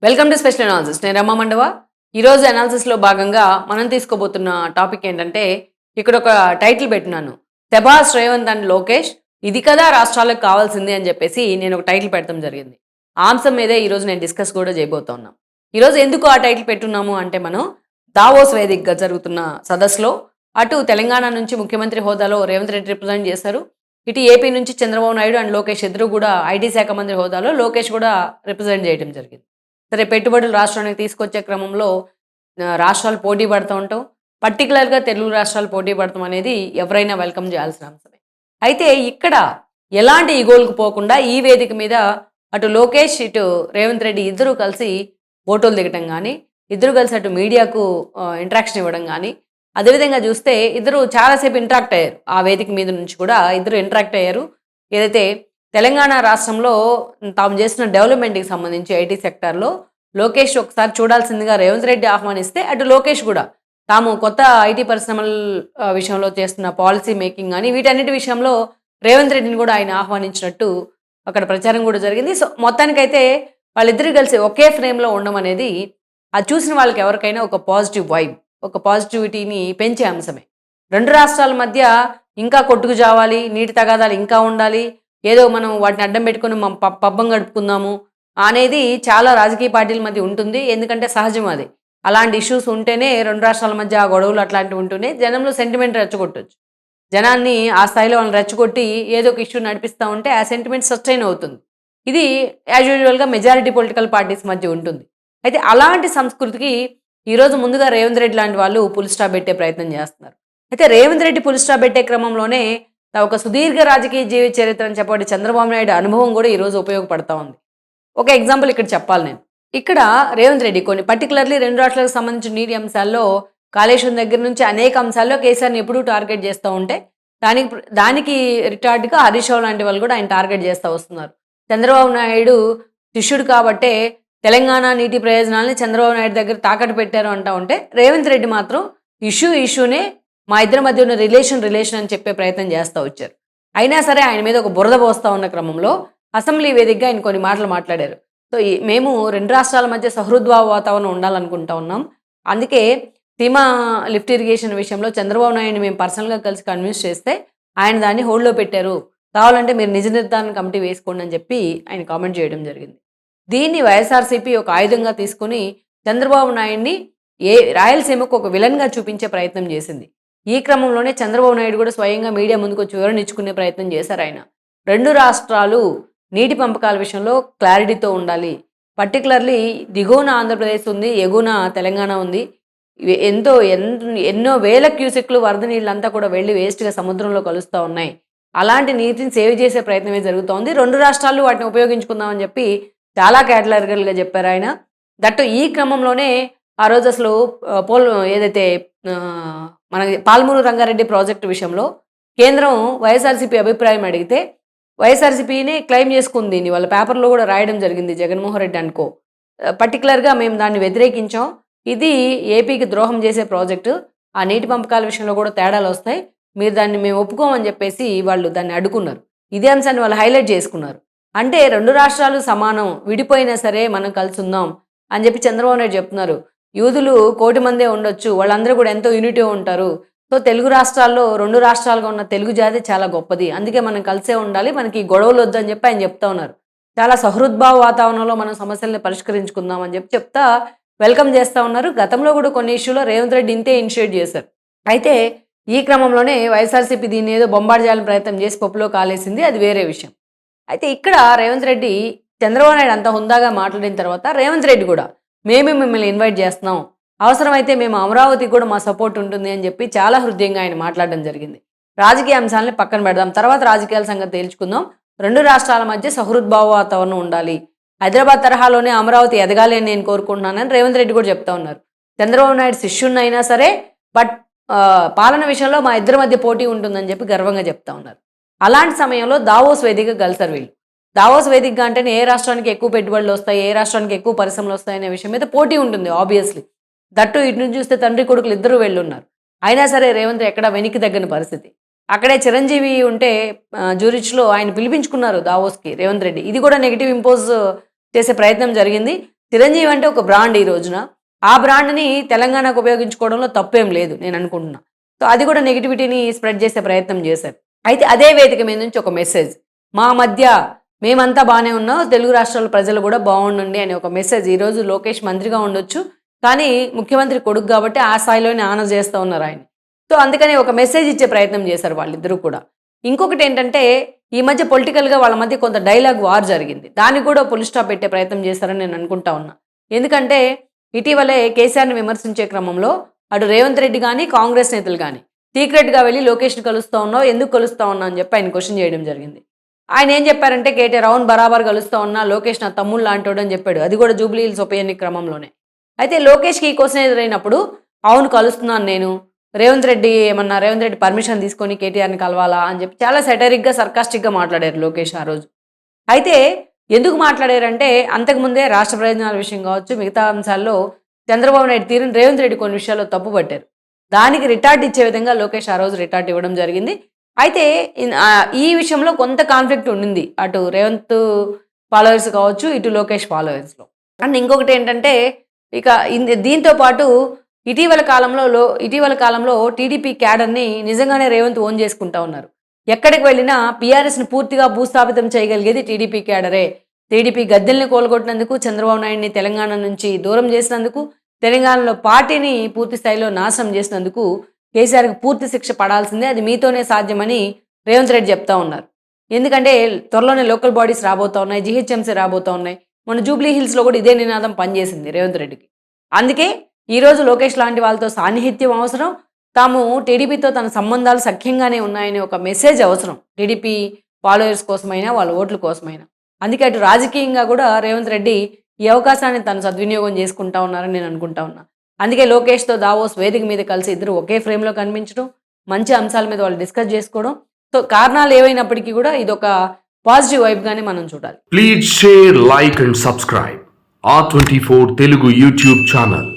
Welcome to special analysis. నేను రమ్మ మండవ. ఈరోజు అనాలిసిస్లో భాగంగా మనం తీసుకోబోతున్న టాపిక్ ఏంటంటే, ఇక్కడ ఒక టైటిల్ పెట్టినాను, తెబాస్ రేవంత్ అండ్ లోకేష్ ఇది కదా రాష్ట్రాలకు కావాల్సింది అని చెప్పేసి నేను ఒక టైటిల్ పెట్టడం జరిగింది. ఆ అంశం మీదే ఈరోజు నేను డిస్కస్ కూడా చేయబోతున్నాం. ఈరోజు ఎందుకు ఆ టైటిల్ పెట్టున్నాము అంటే, మనం దావోస్ వేదికగా జరుగుతున్న సదస్సులో అటు తెలంగాణ నుంచి ముఖ్యమంత్రి హోదాలో రేవంత్ రెడ్డి రిప్రజెంట్ చేశారు, ఇటు ఏపీ నుంచి చంద్రబాబు నాయుడు అండ్ లోకేష్ ఇద్దరు కూడా ఐటీ శాఖ మంత్రి హోదాలో లోకేష్ కూడా రిప్రజెంట్ చేయడం జరిగింది. సరే, పెట్టుబడులు రాష్ట్రానికి తీసుకొచ్చే క్రమంలో రాష్ట్రాలు పోటీ పడుతూ ఉంటాం. పర్టికులర్గా తెలుగు రాష్ట్రాలు పోటీ పడతాం అనేది ఎవరైనా వెల్కమ్ చేయాల్సిన అంశమే. అయితే ఇక్కడ ఎలాంటి ఈగోలకు పోకుండా ఈ వేదిక మీద అటు లోకేష్ ఇటు రేవంత్ రెడ్డి ఇద్దరు కలిసి ఫోటోలు దిగటం కానీ, ఇద్దరు కలిసి అటు మీడియాకు ఇంటరాక్షన్ ఇవ్వడం కానీ, అదేవిధంగా చూస్తే ఇద్దరు చాలాసేపు ఇంటరాక్ట్ అయ్యారు. ఆ వేదిక మీద నుంచి కూడా ఇద్దరు ఇంటరాక్ట్ అయ్యారు. ఏదైతే తెలంగాణ రాష్ట్రంలో తాము చేసిన డెవలప్మెంట్కి సంబంధించి ఐటీ సెక్టార్లో లోకేష్ ఒకసారి చూడాల్సిందిగా రేవంత్ రెడ్డి ఆహ్వానిస్తే, అటు లోకేష్ కూడా తాము కొత్త ఐటీ పరిశ్రమల విషయంలో చేస్తున్న పాలసీ మేకింగ్ కానీ వీటన్నిటి విషయంలో రేవంత్ రెడ్డిని కూడా ఆయన ఆహ్వానించినట్టు అక్కడ ప్రచారం కూడా జరిగింది. సో మొత్తానికైతే వాళ్ళిద్దరూ కలిసి ఒకే ఫ్రేమ్లో ఉండడం అనేది అది చూసిన వాళ్ళకి ఎవరికైనా ఒక పాజిటివ్ వైబ్, ఒక పాజిటివిటీని పెంచే అంశమే. రెండు రాష్ట్రాల మధ్య ఇంకా కొట్టుకు జావాలి, నీటి తగాదాలు ఇంకా ఉండాలి, ఏదో మనం వాటిని అడ్డం పెట్టుకుని మనం పబ్బం గడుపుకుందాము అనేది చాలా రాజకీయ పార్టీల మధ్య ఉంటుంది. ఎందుకంటే సహజం అది. అలాంటి ఇష్యూస్ ఉంటేనే రెండు రాష్ట్రాల మధ్య ఆ గొడవలు అట్లాంటివి ఉంటూనే జనంలో సెంటిమెంట్ రెచ్చగొట్టచ్చు. జనాన్ని ఆ స్థాయిలో వాళ్ళని రెచ్చగొట్టి ఏదో ఒక ఇష్యూ నడిపిస్తూ ఉంటే ఆ సెంటిమెంట్ సస్టైన్ అవుతుంది. ఇది యాజ్ యూజువల్గా మెజారిటీ పొలిటికల్ పార్టీస్ మధ్య ఉంటుంది. అయితే అలాంటి సంస్కృతికి ఈరోజు ముందుగా రేవంత్ రెడ్డి లాంటి వాళ్ళు పుల్ స్టాప్ పెట్టే ప్రయత్నం చేస్తున్నారు. అయితే రేవంత్ రెడ్డి పుల్ స్టాప్ పెట్టే క్రమంలోనే ఒక సుదీర్ఘ రాజకీయ జీవిత చరిత్ర అని చెప్పబడి చంద్రబాబు నాయుడు అనుభవం కూడా ఈరోజు ఉపయోగపడతా ఉంది. ఒక ఎగ్జాంపుల్ ఇక్కడ చెప్పాలి నేను. ఇక్కడ రేవంత్ రెడ్డి కొన్ని పర్టికులర్లీ రెండు రాష్ట్రాలకు సంబంధించిన నీటి అంశాల్లో కాళేశ్వరం దగ్గర నుంచి అనేక అంశాల్లో కేసీఆర్ని ఎప్పుడూ టార్గెట్ చేస్తూ ఉంటే దానికి రిటార్డ్గా హరీష్ రావు లాంటి వాళ్ళు కూడా ఆయన టార్గెట్ చేస్తూ వస్తున్నారు. చంద్రబాబు నాయుడు శిష్యుడు కాబట్టే తెలంగాణ నీటి ప్రయోజనాలని చంద్రబాబు నాయుడు దగ్గర తాకట్టు పెట్టారు అంటూ ఉంటే, రేవంత్ రెడ్డి మాత్రం ఇష్యూనే మా ఇద్దరి మధ్య ఉన్న రిలేషన్ అని చెప్పే ప్రయత్నం చేస్తూ వచ్చారు. అయినా సరే ఆయన మీద ఒక బురద పోస్తూ ఉన్న క్రమంలో అసెంబ్లీ వేదికగా ఆయన కొన్ని మాటలు మాట్లాడారు. సో మేము రెండు రాష్ట్రాల మధ్య సహృద్భావ వాతావరణం ఉండాలనుకుంటా ఉన్నాం, అందుకే సీమా లిఫ్ట్ ఇరిగేషన్ విషయంలో చంద్రబాబు నాయుడిని మేము పర్సనల్గా కలిసి కన్విన్స్ చేస్తే ఆయన దాన్ని హోల్డ్లో పెట్టారు, కావాలంటే మీరు నిజ నిర్ధారణ కమిటీ వేసుకోండి అని చెప్పి ఆయన కామెంట్ చేయడం జరిగింది. దీన్ని వైఎస్ఆర్సీపీ ఒక ఆయుధంగా తీసుకుని చంద్రబాబు నాయుడిని రాయలసీమకు ఒక విలన్గా చూపించే ప్రయత్నం చేసింది. ఈ క్రమంలోనే చంద్రబాబు నాయుడు కూడా స్వయంగా మీడియా ముందుకు వచ్చి వివరణ ఇచ్చుకునే ప్రయత్నం చేశారు. ఆయన రెండు రాష్ట్రాలు నీటి పంపకాల విషయంలో క్లారిటీతో ఉండాలి, పర్టికులర్లీ దిగువన ఆంధ్రప్రదేశ్ ఉంది, ఎగువన తెలంగాణ ఉంది, ఎన్నో వేల క్యూసెక్లు వరద నీళ్ళంతా కూడా వెళ్ళి వేస్ట్గా సముద్రంలో కలుస్తూ ఉన్నాయి, అలాంటి నీటిని సేవ్ చేసే ప్రయత్నమే జరుగుతోంది, రెండు రాష్ట్రాలు వాటిని ఉపయోగించుకుందామని చెప్పి చాలా కేటలారికల్గా చెప్పారు ఆయన. దట్టు ఈ క్రమంలోనే ఆ రోజు అసలు ఏదైతే మన పాల్మూరు రంగారెడ్డి ప్రాజెక్టు విషయంలో కేంద్రం వైఎస్ఆర్సీపీ అభిప్రాయం అడిగితే వైఎస్ఆర్సీపీనే క్లెయిమ్ చేసుకుంది, వాళ్ళ పేపర్లో కూడా రాయడం జరిగింది జగన్మోహన్ రెడ్డి అనుకో. పర్టికులర్గా మేము దాన్ని వ్యతిరేకించాం, ఇది ఏపీకి ద్రోహం చేసే ప్రాజెక్టు, ఆ నీటి పంపకాల విషయంలో కూడా తేడాలు వస్తాయి, మీరు దాన్ని మేము ఒప్పుకోమని చెప్పేసి వాళ్ళు దాన్ని అడ్డుకున్నారు. ఇదే అంశాన్ని వాళ్ళు హైలైట్ చేసుకున్నారు. అంటే రెండు రాష్ట్రాలు సమానం, విడిపోయినా సరే మనం కలిసి ఉందాం అని చెప్పి చంద్రబాబు నాయుడు చెప్తున్నారు. యూదులు 1,000,000 మందే ఉండొచ్చు, వాళ్ళందరూ కూడా ఎంతో యూనిటీ ఉంటారు, సో తెలుగు రాష్ట్రాల్లో రెండు రాష్ట్రాలుగా ఉన్న తెలుగు జాతి చాలా గొప్పది, అందుకే మనం కలిసే ఉండాలి, మనకి గొడవలు వద్దని చెప్పి ఆయన చెప్తా ఉన్నారు. చాలా సహృద్భావ వాతావరణంలో మనం సమస్యల్ని పరిష్కరించుకుందాం అని చెప్తా వెల్కమ్ చేస్తూ ఉన్నారు. గతంలో కూడా కొన్ని ఇష్యూలో రేవంత్ రెడ్డి ఇంతే ఇనిషియేట్ చేశారు. అయితే ఈ క్రమంలోనే వైఎస్ఆర్సీపీ దీన్ని ఏదో బొంబాటు చేయాలని ప్రయత్నం చేసి పప్పులో కాలేసింది, అది వేరే విషయం. అయితే ఇక్కడ రేవంత్ రెడ్డి చంద్రబాబు నాయుడు అంత హుందాగా మాట్లాడిన తర్వాత రేవంత్ రెడ్డి కూడా మేమే మిమ్మల్ని ఇన్వైట్ చేస్తున్నాం, అవసరమైతే మేము అమరావతికి కూడా మా సపోర్ట్ ఉంటుంది అని చెప్పి చాలా హృదయంగా ఆయన మాట్లాడడం జరిగింది. రాజకీయ అంశాలని పక్కన పెడదాం, తర్వాత రాజకీయాల సంగతి తేల్చుకుందాం, రెండు రాష్ట్రాల మధ్య సహృద్భావ వాతావరణం ఉండాలి, హైదరాబాద్ తరహాలోనే అమరావతి ఎదగాలి అని నేను కోరుకుంటున్నానని రేవంత్ రెడ్డి కూడా చెప్తా ఉన్నారు. చంద్రబాబు నాయుడు శిష్యున్నైనా సరే బట్ పాలన విషయంలో మా ఇద్దరి మధ్య పోటీ ఉంటుందని చెప్పి గర్వంగా చెప్తా ఉన్నారు. అలాంటి సమయంలో దావోస్ వేదికగా కలిసారు వీళ్ళు. దావోస్ వేదికగా అంటేనే ఏ రాష్ట్రానికి ఎక్కువ పెట్టుబడులు వస్తాయి, ఏ రాష్ట్రానికి ఎక్కువ పరిశ్రమలు వస్తాయి అనే విషయం మీద పోటీ ఉంటుంది ఆబ్వియస్లీ. దట్టు ఇటు నుంచి చూస్తే తండ్రి కొడుకులు ఇద్దరు వెళ్ళున్నారు. అయినా సరే రేవంత్ ఎక్కడ వెనక్కి తగ్గని పరిస్థితి. అక్కడే చిరంజీవి ఉంటే జ్యూరిచ్లో ఆయన పిలిపించుకున్నారు దావోస్కి రేవంత్ రెడ్డి. ఇది కూడా నెగిటివ్ ఇంపోజ్ చేసే ప్రయత్నం జరిగింది. చిరంజీవి అంటే ఒక బ్రాండ్ ఈ రోజున. ఆ బ్రాండ్ని తెలంగాణకు ఉపయోగించుకోవడంలో తప్పేం లేదు నేను అనుకుంటున్నా. సో అది కూడా నెగిటివిటీని స్ప్రెడ్ చేసే ప్రయత్నం చేశారు. అయితే అదే వేదిక మీద నుంచి ఒక మెసేజ్, మా మధ్య మేమంతా బాగానే ఉన్నాం, తెలుగు రాష్ట్రాల ప్రజలు కూడా బాగుండండి అనే ఒక మెసేజ్. ఈరోజు లోకేష్ మంత్రిగా ఉండొచ్చు, కానీ ముఖ్యమంత్రి కొడుకు కాబట్టి ఆ స్థాయిలోనే ఆనర్ చేస్తూ ఉన్నారు ఆయన. సో అందుకని ఒక మెసేజ్ ఇచ్చే ప్రయత్నం చేశారు వాళ్ళిద్దరూ కూడా. ఇంకొకటి ఏంటంటే, ఈ మధ్య పొలిటికల్గా వాళ్ళ మధ్య కొంత డైలాగ్ వార్ జరిగింది. దానికి కూడా ఫుల్ స్టాప్ పెట్టే ప్రయత్నం చేశారని నేను అనుకుంటా ఉన్నా. ఎందుకంటే ఇటీవలే కేసీఆర్ని విమర్శించే క్రమంలో అటు రేవంత్ రెడ్డి కానీ కాంగ్రెస్ నేతలు కానీ సీక్రెట్గా వెళ్ళి లోకేష్ని కలుస్తూ ఉన్నావు, ఎందుకు కలుస్తూ ఉన్నా అని చెప్పి ఆయన క్వశ్చన్ చేయడం జరిగింది. ఆయన ఏం చెప్పారంటే, కేటీఆర్ అవును బరాబర్ కలుస్తూ ఉన్నా, లోకేష్ నా తమ్ముళ్ళు లాంటోడు అని చెప్పాడు. అది కూడా జూబ్లీ హిల్స్ ఉప ఎన్నిక క్రమంలోనే. అయితే లోకేష్కి ఈ క్వశ్చన్ ఎదురైనప్పుడు అవును కలుస్తున్నాను నేను, రేవంత్ రెడ్డి పర్మిషన్ తీసుకొని కేటీఆర్ని కలవాలా అని చెప్పి చాలా సెటరిక్గా సర్కాస్టిక్గా మాట్లాడారు లోకేష్ ఆ రోజు. అయితే ఎందుకు మాట్లాడారంటే, అంతకుముందే రాష్ట్ర ప్రయోజనాల విషయం కావచ్చు, మిగతా అంశాల్లో చంద్రబాబు నాయుడు తీరుని రేవంత్ రెడ్డి కొన్ని విషయాల్లో తప్పు పట్టారు. దానికి రిటార్ట్ ఇచ్చే విధంగా లోకేష్ ఆ రోజు రిటార్ట్ ఇవ్వడం జరిగింది. అయితే ఈ విషయంలో కొంత కాన్ఫ్లిక్ట్ ఉండింది, అటు రేవంత్ ఫాలోవర్స్ కావచ్చు, ఇటు లోకేష్ ఫాలోవర్స్లో. అండ్ ఇంకొకటి ఏంటంటే, ఇక దీంతో పాటు ఇటీవల కాలంలో టీడీపీ క్యాడర్ని నిజంగానే రేవంత్ ఓన్ చేసుకుంటా ఉన్నారు. ఎక్కడికి వెళ్ళినా పీఆర్ఎస్ని పూర్తిగా భూస్థాపితం చేయగలిగేది టీడీపీ క్యాడరే. టీడీపీ గద్దెల్ని కోలుకొట్టినందుకు, చంద్రబాబు నాయుడిని తెలంగాణ నుంచి దూరం చేసినందుకు, తెలంగాణలో పార్టీని పూర్తి స్థాయిలో నాశనం చేసినందుకు కేసీఆర్కి పూర్తి శిక్ష పడాల్సిందే, అది మీతోనే సాధ్యమని రేవంత్ రెడ్డి చెప్తా ఉన్నారు. ఎందుకంటే త్వరలోనే లోకల్ బాడీస్ రాబోతూ ఉన్నాయి, జీహెచ్ఎంసీ రాబోతూ ఉన్నాయి. మన జూబ్లీ హిల్స్లో కూడా ఇదే నినాదం పనిచేసింది రేవంత్ రెడ్డికి. అందుకే ఈరోజు లోకేష్ లాంటి వాళ్ళతో సాన్నిహిత్యం అవసరం, తాము టీడీపీతో తన సంబంధాలు సఖ్యంగానే ఉన్నాయనే ఒక మెసేజ్ అవసరం, టీడీపీ ఫాలోయర్స్ కోసమైనా వాళ్ళ ఓట్ల కోసమైనా. అందుకే అటు రాజకీయంగా కూడా రేవంత్ రెడ్డి ఈ అవకాశాన్ని తను సద్వినియోగం చేసుకుంటా ఉన్నారని నేను అనుకుంటా ఉన్నా. అందుకే లోకేష్తో దావోస్ వేదిక మీద కలిసి ఇద్దరు ఒకే ఫ్రేమ్లో కనిపించడం, మంచి అంశాల మీద వాళ్ళు డిస్కస్ చేసుకోవడం. సో కారణాలు ఏవైనప్పటికీ కూడా ఇదొక పాజిటివ్ వైబ్గానే మనం చూడాలి. Please share, like and subscribe R24 Telugu YouTube channel.